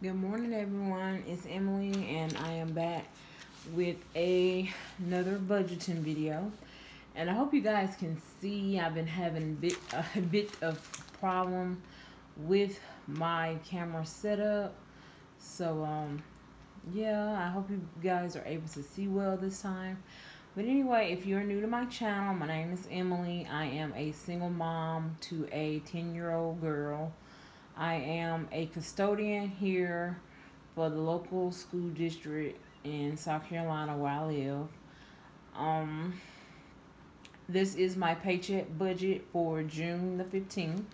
Good morning, everyone. It's Emily, and I am back with another budgeting video. And I hope you guys can see I've been having a bit of problem with my camera setup. So yeah, I hope you guys are able to see well this time. But anyway, if you're new to my channel, my name is Emily. I am a single mom to a 10-year-old girl. I am a custodian here for the local school district in South Carolina where I live. This is my paycheck budget for June the 15th.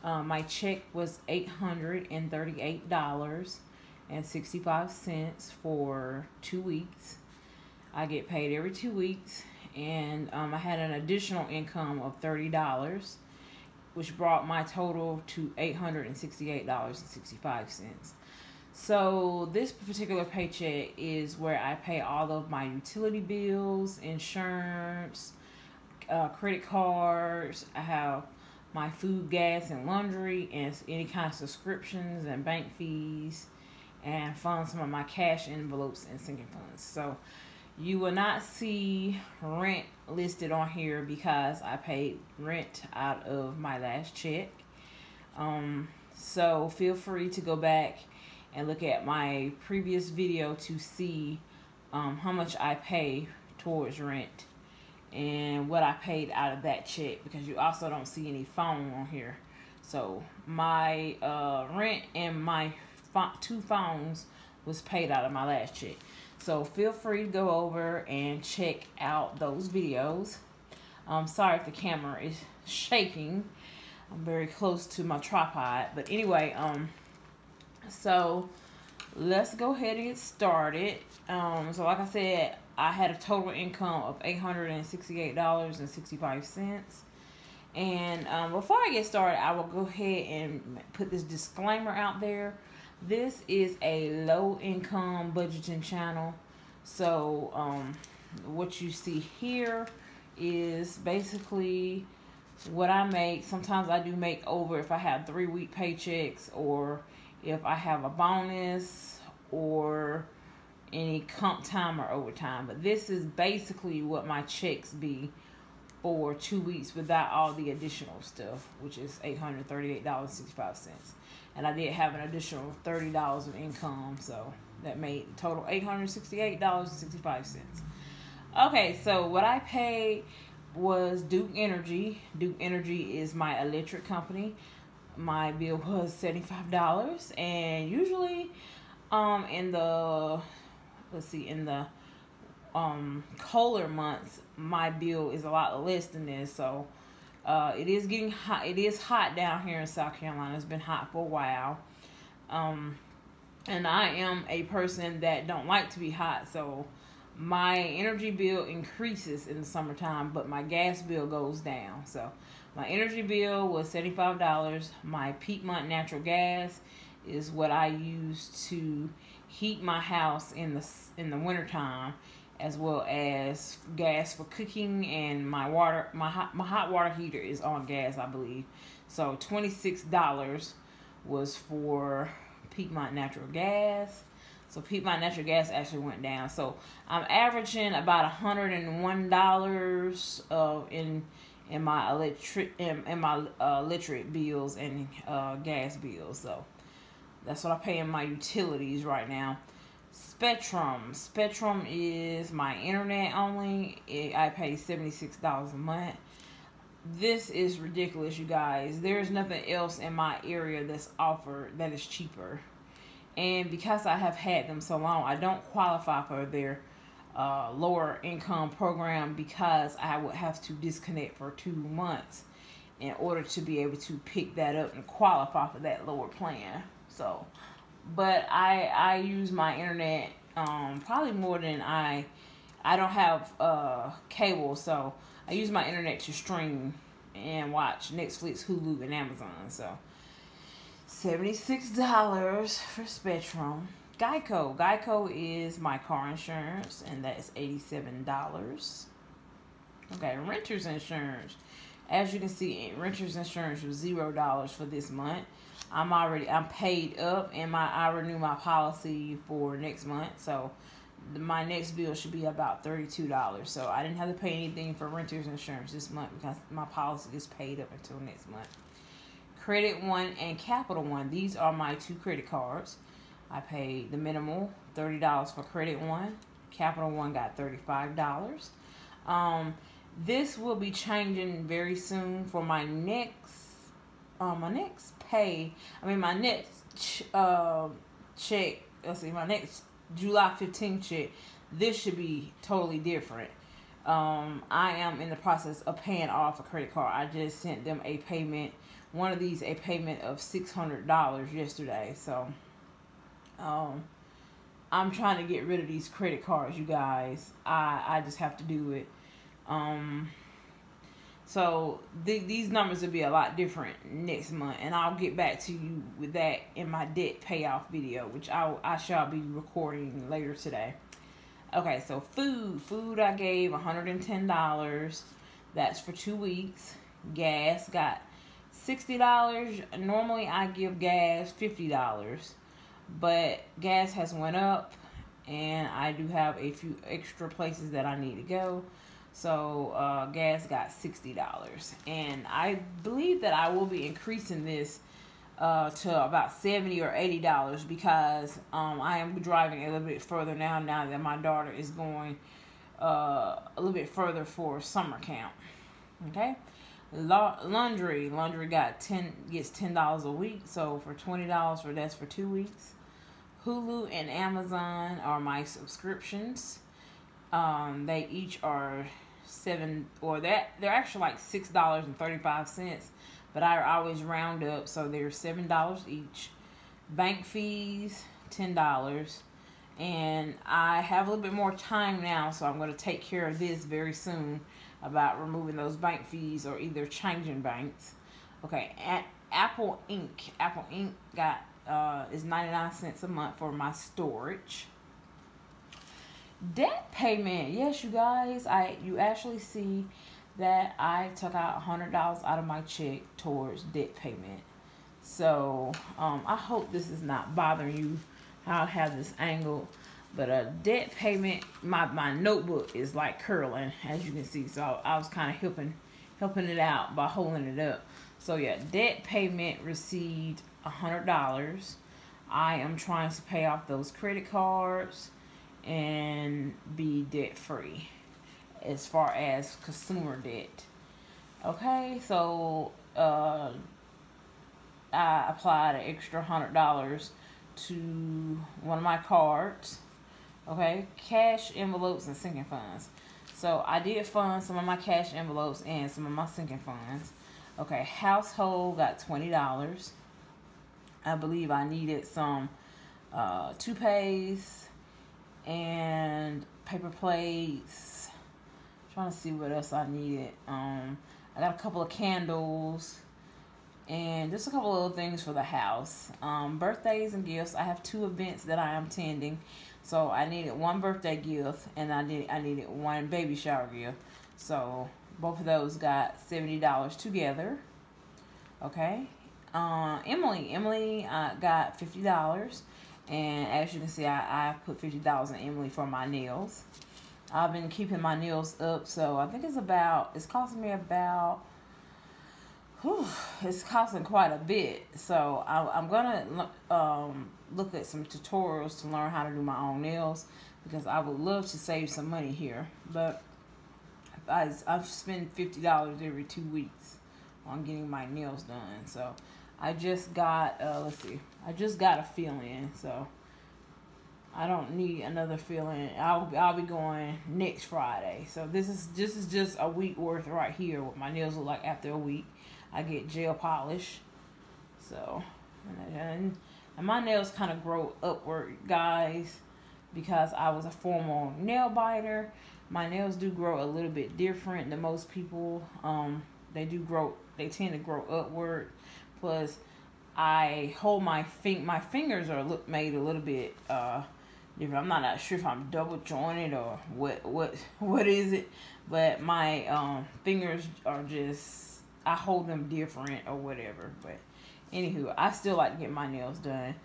My check was $838.65 for 2 weeks. I get paid every 2 weeks, and I had an additional income of $30, which brought my total to $868.65. So this particular paycheck is where I pay all of my utility bills, insurance, credit cards. I have my food, gas, and laundry, and any kind of subscriptions and bank fees, and fund some of my cash envelopes and sinking funds. So you will not see rent listed on here because I paid rent out of my last check. So feel free to go back and look at my previous video to see how much I pay towards rent and what I paid out of that check, because you also don't see any phone on here. So my rent and my 2 phones was paid out of my last check. So feel free to go over and check out those videos. Sorry if the camera is shaking. I'm very close to my tripod. But anyway, so let's go ahead and get started. So like I said, I had a total income of $868.65. And before I get started, I will go ahead and put this disclaimer out there. This is a low income budgeting channel. So what you see here is basically what I make. Sometimes I do make over if I have 3-week paychecks, or if I have a bonus, or any comp time or overtime. But this is basically what my checks be for 2 weeks without all the additional stuff, which is $838.65. And I did have an additional $30 of income, so that made total $868.65. Okay, so what I paid was Duke Energy. Duke Energy is my electric company. My bill was $75, and usually in the colder months, my bill is a lot less than this. So it is getting hot. It is hot down here in South Carolina. It's been hot for a while. And I am a person that don't like to be hot, so my energy bill increases in the summertime, but my gas bill goes down. So my energy bill was $75. My peak month natural gas is what I use to heat my house in the wintertime, as well as gas for cooking, and my hot water heater is on gas, I believe. So $26 was for Piedmont natural gas. So Piedmont natural gas actually went down. So I'm averaging about $101 in my electric bills and gas bills. So that's what I pay in my utilities right now. Spectrum is my internet only. I pay $76 a month. This is ridiculous, you guys. There's nothing else in my area that's offered that is cheaper. And because I have had them so long, I don't qualify for their lower income program, because I would have to disconnect for 2 months in order to be able to pick that up and qualify for that lower plan. So, but I use my internet probably more than I don't have cable, so I use my internet to stream and watch Netflix, Hulu, and Amazon. So $76 for Spectrum. Geico is my car insurance, and that is $87. Okay, renter's insurance. As you can see, renter's insurance was $0 for this month. I'm paid up, and I renew my policy for next month. So my next bill should be about $32. So I didn't have to pay anything for renter's insurance this month because my policy is paid up until next month. Credit One and Capital One. These are my two credit cards. I paid the minimal $30 for Credit One. Capital One got $35. This will be changing very soon for my next pay. My next check. Let's see, my next July 15th check. This should be totally different. I am in the process of paying off a credit card. I just sent them a payment. One of these a payment of $600 yesterday. So I'm trying to get rid of these credit cards, you guys. I just have to do it. So these numbers will be a lot different next month, and I'll get back to you with that in my debt payoff video, which I shall be recording later today. Okay, so food I gave $110. That's for 2 weeks. Gas got $60. Normally I give gas $50, but gas has went up, and I do have a few extra places that I need to go. So gas got $60, and I believe that I will be increasing this to about $70 or $80 because I am driving a little bit further now that my daughter is going a little bit further for summer camp. Okay, laundry gets $10 a week, so for $20 that's for 2 weeks. Hulu and Amazon are my subscriptions. They each are they're actually like $6.35, but I always round up, so they're $7 each. Bank fees $10, and I have a little bit more time now, so I'm going to take care of this very soon about removing those bank fees or either changing banks. Okay, Apple Inc. got is 99 cents a month for my storage. Debt payment. Yes, you guys, you actually see that I took out $100 out of my check towards debt payment. So I hope this is not bothering you. I'll have this angle, but debt payment. My notebook is like curling, as you can see. So I was kind of helping it out by holding it up. So yeah, debt payment received $100. I am trying to pay off those credit cards and be debt free as far as consumer debt. Okay, so I applied an extra $100 to one of my cards. Okay, cash envelopes and sinking funds. So I did fund some of my cash envelopes and some of my sinking funds. Okay, household got $20. I believe I needed some toupees and paper plates. Trying to see what else I needed. I got a couple of candles and just a couple of other things for the house. Birthdays and gifts. I have 2 events that I am attending, so I needed 1 birthday gift and I needed 1 baby shower gift. So both of those got $70 together. Okay. Emily got $50. And as you can see, I put $50 in Emily for my nails. I've been keeping my nails up, so I think it's costing me about, it's costing quite a bit. So I'm gonna look at some tutorials to learn how to do my own nails, because I would love to save some money here. But I've spent $50 every 2 weeks on getting my nails done. So I just got, I just got a fill-in, so I don't need another fill-in. I'll be going next Friday. So this is just a week worth right here. What my nails look like after a week. I get gel polish. So, and my nails kind of grow upward, guys, because I was a former nail biter. My nails do grow a little bit different than most people. They tend to grow upward. Plus, I hold my fingers are made a little bit different. I'm not sure if I'm double jointed or what is it, but my fingers are just, I hold them different or whatever. But Anywho, I still like to get my nails done,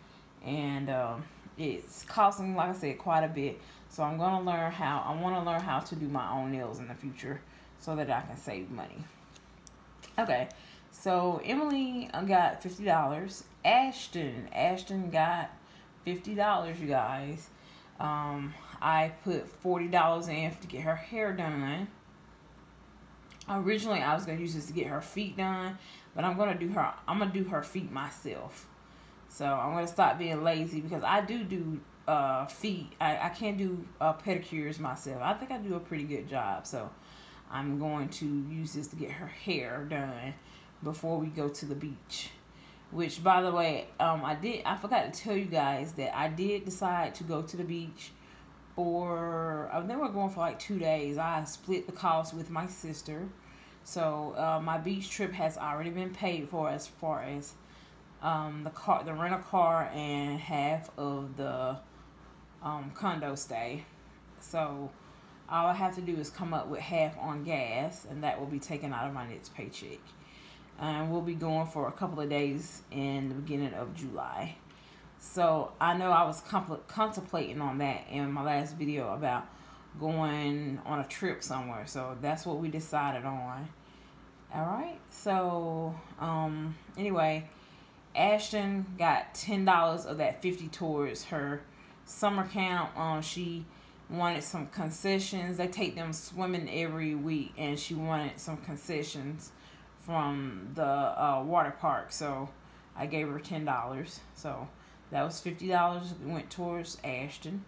and it's costing, like I said, quite a bit. So I want to learn how to do my own nails in the future so that I can save money. Okay, so Emily got $50. Ashton got $50, you guys. I put $40 in to get her hair done. Originally, I was gonna use this to get her feet done, but I'm gonna do her feet myself. So I'm gonna stop being lazy, because I do feet. I can't do pedicures myself. I think I do a pretty good job. So I'm going to use this to get her hair done before we go to the beach. Which, by the way, I forgot to tell you guys that I did decide to go to the beach for, I think we're going for like 2 days. I split the cost with my sister. So my beach trip has already been paid for, as far as the rental car and half of the condo stay. So all I have to do is come up with half on gas, and that will be taken out of my next paycheck. And we'll be going for a couple of days in the beginning of July. So I know I was contemplating on that in my last video about going on a trip somewhere. So that's what we decided on. Alright, so anyway, Ashton got $10 of that $50 towards her summer camp. She wanted some concessions. They take them swimming every week, and she wanted some concessions from the water park. So I gave her $10. So that was $50 went towards Ashton.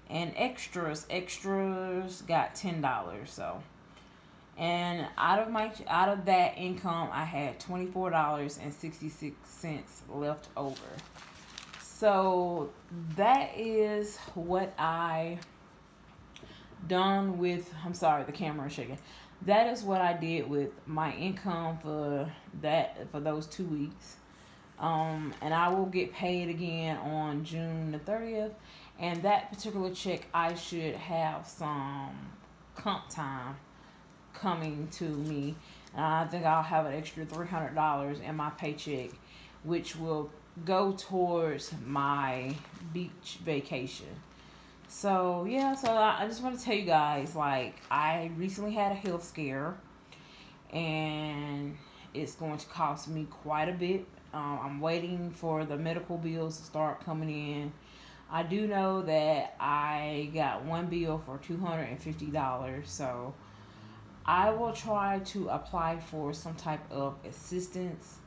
And extras got $10. So, and out of that income, I had $24.66 left over. So that is what I done with, I'm sorry, the camera is shaking. That is what I did with my income for those 2 weeks. And I will get paid again on June the 30th. And that particular check, I should have some comp time coming to me. And I think I'll have an extra $300 in my paycheck, which will go towards my beach vacation. So yeah, so I just want to tell you guys, like, I recently had a health scare, and it's going to cost me quite a bit. I'm waiting for the medical bills to start coming in. I do know that I got one bill for $250, so I will try to apply for some type of assistance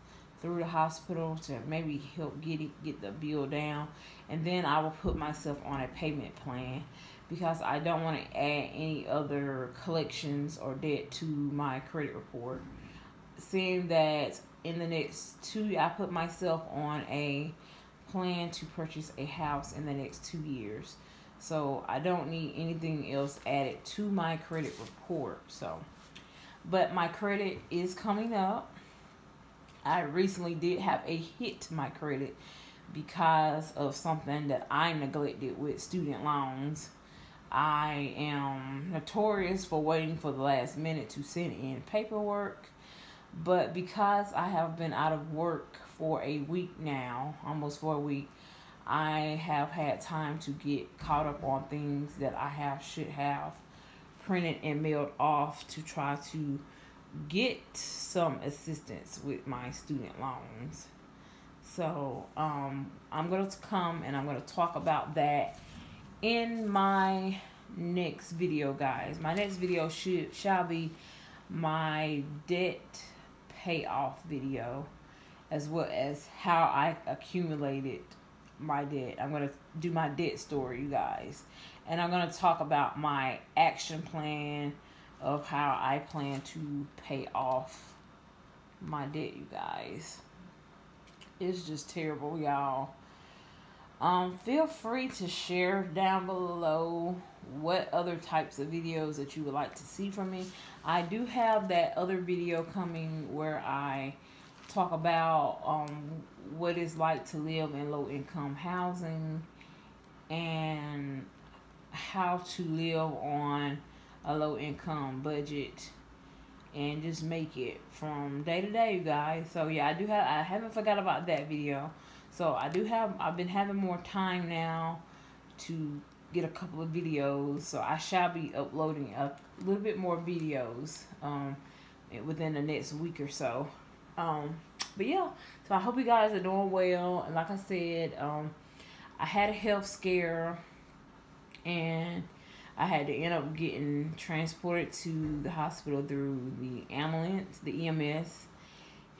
through the hospital to maybe help get the bill down, and then I will put myself on a payment plan, because I don't want to add any other collections or debt to my credit report. Seeing that in the next I put myself on a plan to purchase a house in the next 2 years, so I don't need anything else added to my credit report. So, but my credit is coming up. I recently did have a hit to my credit because of something that I neglected with student loans. I am notorious for waiting for the last minute to send in paperwork, but because I have been out of work for a week now, almost for a week, I have had time to get caught up on things that I should have printed and mailed off to try to get some assistance with my student loans. So I'm going to come and I'm going to talk about that in my next video, guys. My next video shall be my debt payoff video, as well as how I accumulated my debt. I'm going to do my debt story, you guys, and I'm going to talk about my action plan of how I plan to pay off my debt, you guys. It's just terrible, y'all. Feel free to share down below what other types of videos that you would like to see from me. I do have that other video coming where I talk about what it's like to live in low-income housing and how to live on a low-income budget, and just make it from day to day, you guys. So yeah, I haven't forgot about that video. So I've been having more time now to get a couple of videos. So I shall be uploading a little bit more videos within the next week or so. But yeah, so I hope you guys are doing well. And like I said, I had a health scare, and I had to end up getting transported to the hospital through the ambulance, the EMS.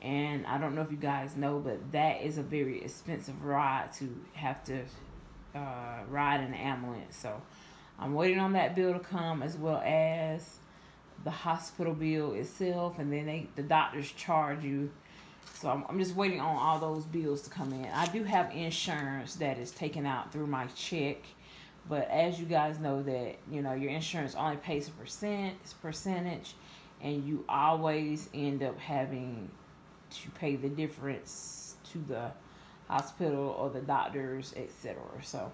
And I don't know if you guys know, but that is a very expensive ride to have to ride in an ambulance. So I'm waiting on that bill to come, as well as the hospital bill itself, and then the doctors charge you. So I'm just waiting on all those bills to come in. I do have insurance that is taken out through my check, but as you guys know that, you know, your insurance only pays a percentage, and you always end up having to pay the difference to the hospital or the doctors, etc. So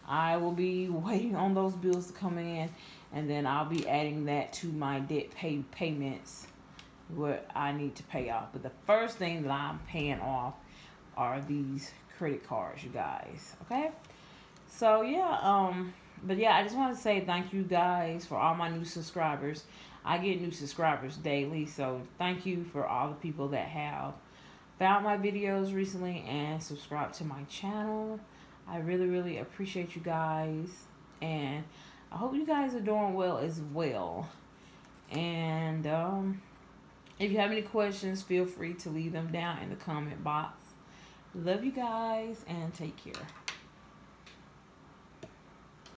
I will be waiting on those bills to come in, and then I'll be adding that to my debt payments, what I need to pay off. But the first thing that I'm paying off are these credit cards, you guys. Okay? So yeah, but yeah, I just want to say thank you guys for all my new subscribers. I get new subscribers daily, so thank you for all the people that have found my videos recently and subscribed to my channel. I really, really appreciate you guys, and I hope you guys are doing well as well. And if you have any questions, feel free to leave them down in the comment box. Love you guys, and take care.